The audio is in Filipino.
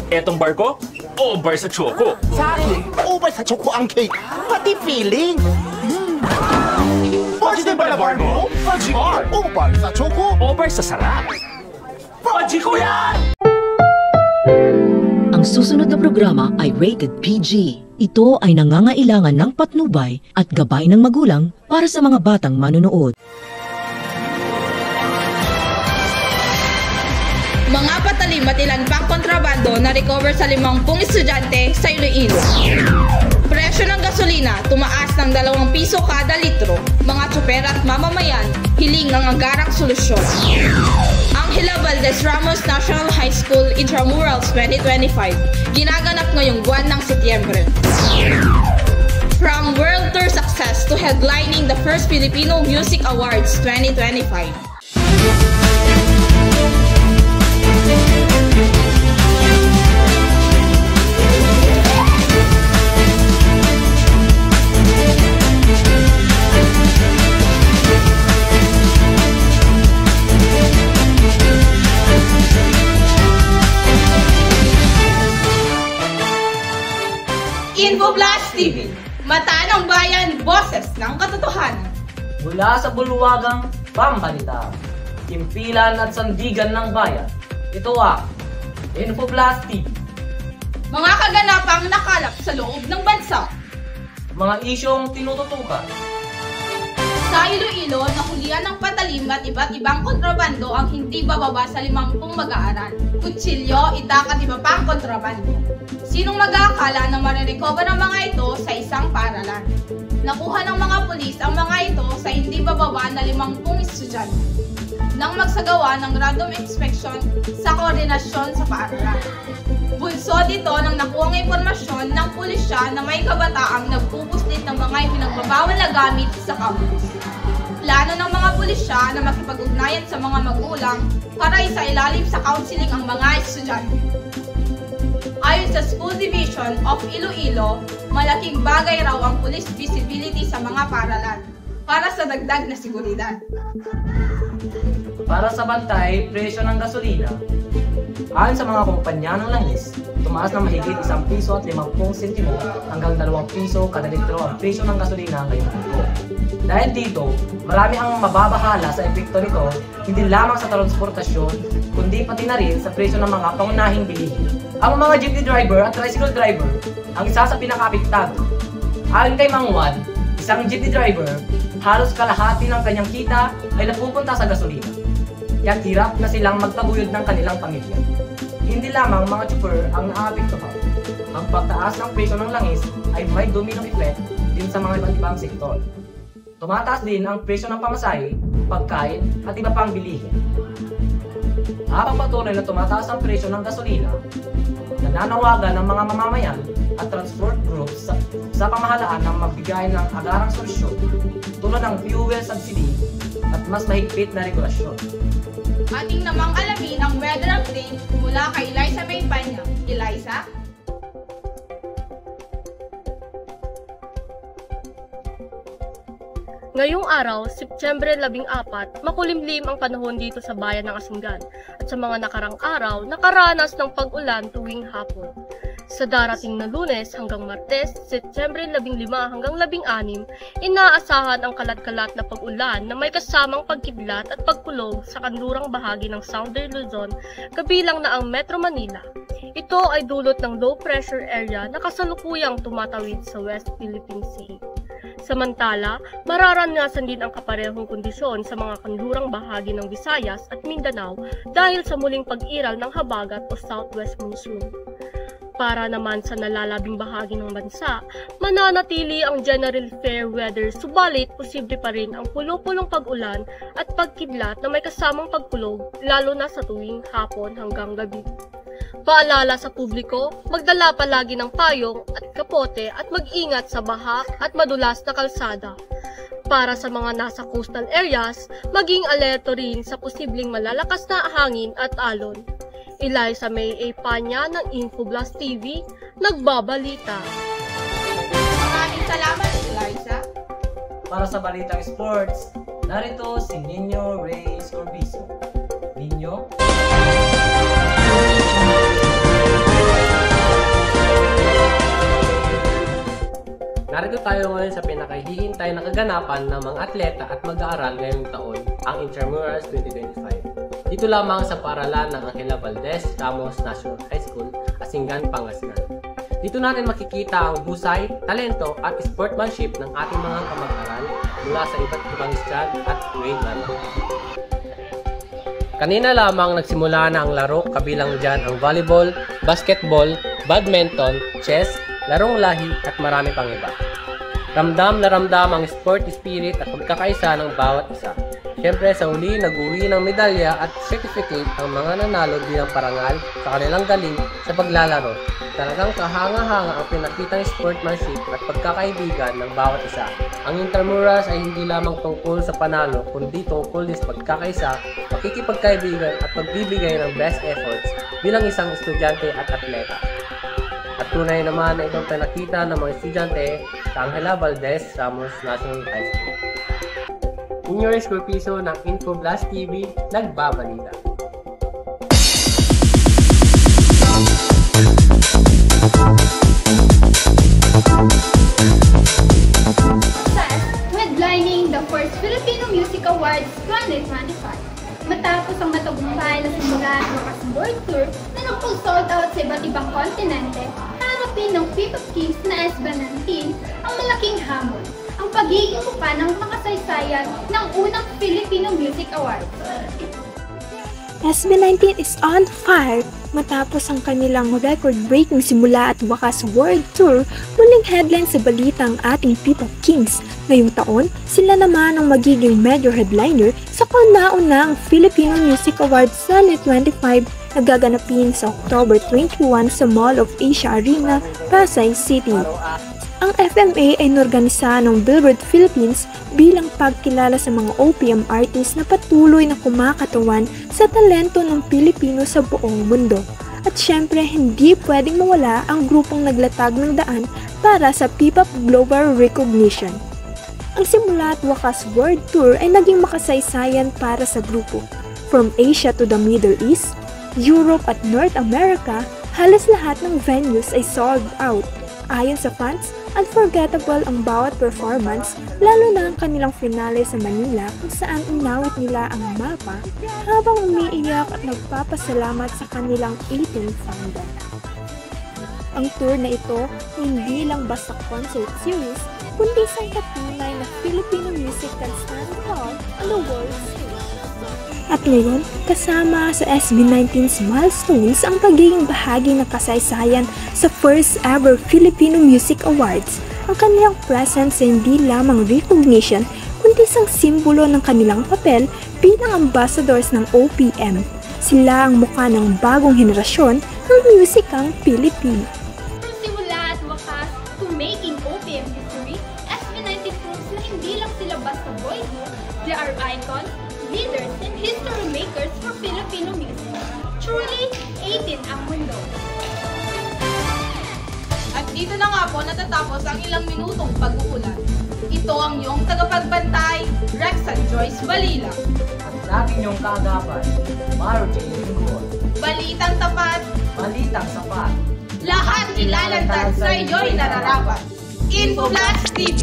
Etong bar ko, over sa choco. Sa akin, over sa choco ang cake. Pati feeling. Pudgy din ba na bar mo? Pudgy bar. Over sa choco. Over sa sarap. Pudgy ko yan! Ang susunod na programa ay rated PG. Ito ay nangangailangan ng patnubay at gabay ng magulang para sa mga batang manonood. Mga patalim at ilan pang kontrabando na recover sa 50 estudyante sa Iloilo. Presyo ng gasolina tumaas ng 2 piso kada litro. Mga tsoper at mamamayan hiling ng agarang solusyon. Angela Valdez Ramos National High School Intramurals 2025 ginaganap ngayong buwan ng Setyembre. From world tour success to headlining the first Filipino Music Awards 2025. InfoFlash TV, mata ng bayan, boses ng katotohanan. Mula sa bulwagang pambalita, impilan at sandigan ng bayan, ito ang InfoFlash TV. Mga kaganapang nakalap sa loob ng bansa. Mga isyong tinututukan. Sa Iloilo, nahulihan ng patalim at iba't ibang kontrabando ang hindi bababa sa 50 mag-aaral. Kutsilyo, itak at iba pang kontrabando. Sinong mag-aakala na marirecover ang mga ito sa isang paaralan? Nakuha ng mga pulis ang mga ito sa hindi bababa na 50 estudyante nang magsagawa ng random inspection sa koordinasyon sa paaralan. Bunsod ito ng nakuhang impormasyon ng pulisya na may kabataang nagpupuslit ng mga ipinagbabawal na gamit sa campus. Plano ng mga pulisya na makipag-ugnayan sa mga magulang para isailalim sa counseling ang mga estudyante. Ayon sa School Division of Iloilo, malaking bagay raw ang police visibility sa mga paaralan para sa dagdag na seguridad. Para sa bantay, presyo ng gasolina. Ayon sa mga kumpanya ng langis, tumaas ng mahigit 1 piso at 50 sentimo hanggang 2 piso kada litro ang presyo ng gasolina ngayong linggo. Dahil dito, marami ang mababahala sa epekto nito hindi lamang sa transportasyon, kundi pati na rin sa presyo ng mga pangunahing bilihin. Ang mga jeepney driver at tricycle driver ang isa sa pinaka-apektado. Ayon kay Mang Juan, isang jeepney driver, halos kalahati ng kanyang kita ay napupunta sa gasolina. Kaya't hirap na silang magtaguyod ng kanilang pamilya. Hindi lamang mga chauffeur ang naapektuhan. Ang pagtaas ng presyo ng langis ay may domino effect din sa mga iba't ibang sektor. Tumataas din ang presyo ng pamasahe, pagkain at iba pang bilihin. Habang patuloy na tumataas ang presyo ng gasolina, nananawagan ng mga mamamayan at transport groups sa pamahalaan ng magbigay ng agarang solusyon tulad ng fuel subsidy at mas mahigpit na regulasyon. Ating namang alamin ang weather update mula kay Eliza Maypanya. Eliza? Ngayong araw, Setyembre 14, makulimlim ang panahon dito sa bayan ng Asinggan at sa mga nakarang araw, nakaranas ng pag-ulan tuwing hapon. Sa darating na Lunes hanggang Martes, Setyembre 15 hanggang 16, inaasahan ang kalat-kalat na pag-ulan na may kasamang pagkidlat at pagkulog sa kanlurang bahagi ng Southern Luzon, kabilang na ang Metro Manila. Ito ay dulot ng low pressure area na kasalukuyang tumatawid sa West Philippine Sea. Samantala, mararanasan din ang kaparehong kondisyon sa mga kanlurang bahagi ng Visayas at Mindanao dahil sa muling pag-iral ng habagat o southwest monsoon. Para naman sa nalalabing bahagi ng bansa, mananatili ang general fair weather subalit posible pa rin ang pulo-pulong pag-ulan at pagkidlat na may kasamang pagkulog lalo na sa tuwing hapon hanggang gabi. Paalala sa publiko, magdala palagi ng payong at kapote at mag-ingat sa baha at madulas na kalsada. Para sa mga nasa coastal areas, maging alerto rin sa posibleng malalakas na hangin at alon. Eliza May Epanya ng InfoFlash TV, nagbabalita. Maraming salamat, Eliza. Para sa Balitang Sports, narito si Nino Reyes Corbizo. Nino? Narito tayo ngayon sa pinakahihintay na kaganapan ng mga atleta at mag-aaral ngayong taon, ang Intramurals 2025. Dito lamang sa paaralan ng Angela Valdez Ramos National High School, Asingan, Pangasinan. Dito natin makikita ang husay, talento at sportsmanship ng ating mga kamag-aral mula sa iba't ibang strand at grade level. Kanina lamang nagsimula na ang laro, kabilang dyan ang volleyball, basketball, badminton, chess, larong lahi at marami pang iba. Ramdam na ramdam ang sport spirit at pagkakaisa ng bawat isa. Siyempre sa huli, nag-uwi ng medalya at certificate ang mga nanalo bilang parangal sa kanilang galing sa paglalaro. Talagang kahanga-hanga ang pinakitang sportsmanship at pagkakaibigan ng bawat isa. Ang Intramurals ay hindi lamang tungkol sa panalo, kundi tungkol din sa pagkakaisa, pakikipagkaibigan at pagbibigay ng best efforts bilang isang estudyante at atleta. At tunay naman na itong pinakita ng mga estudyante sa Angela Valdez Ramos National High School. Inyo Escorpiso ng Infoblast TV, nagbabalita. Headlining the first Filipino Music Awards 2025. Matapos ang matagumpay na simula ng wakas world tour na nag-sold out sa iba't ibang kontinente, harapin ng P-pop Kings na SB19 ang malaking hamon, ang pagiging upa ng makasaysayan ng unang Filipino Music Awards. SB19 is on fire matapos ang kanilang record-breaking simula at wakas world tour, muling headline sa balita ang ating P-pop Kings. Ngayong taon, sila naman ang magiging major headliner sa kauna-unang Filipino Music Awards 2025 na gaganapin sa October 21 sa Mall of Asia Arena, Pasay City. Ang FMA ay inorganisa ng Billboard Philippines bilang pagkilala sa mga OPM artists na patuloy na kumakatawan sa talento ng Pilipino sa buong mundo. At syempre, hindi pwedeng mawala ang grupong naglatag ng daan para sa P-pop Global Recognition. Ang simula at wakas world tour ay naging makasaysayan para sa grupo. From Asia to the Middle East, Europe at North America, halos lahat ng venues ay sold out. Ayon sa fans, unforgettable ang bawat performance, lalo na ang kanilang finale sa Manila kung saan inawit nila ang mapa habang umiiyak at nagpapasalamat sa kanilang 18 fandom. Ang tour na ito hindi lang basta concert series, kundi isang patunay na Filipino music can stand tall on the world stage. At ngayon, kasama sa SB19's milestones ang pagiging bahagi ng kasaysayan sa first ever Filipino Music Awards. Ang kanilang presence ay hindi lamang recognition, kundi isang simbolo ng kanilang papel bilang ambassadors ng OPM. Sila ang mukha ng bagong henerasyon ng musikang Pilipino. From simula at wakas to making OPM history, SB19 proves na hindi lang sila basta boy group, they are icons, leaders, and history makers for Filipino music. Truly, 18 ang mundo. At dito na nga po natatapos ang ilang minutong pag-uulat. Ito ang iyong tagapagbantay, Rexan Joyce Balila. At lagi niyong kaagapan, Maro J. Lingkod. Balitang tapat, Balitang sapat. lahat ilalantad sa iyo'y nararapat. Infoblast TV.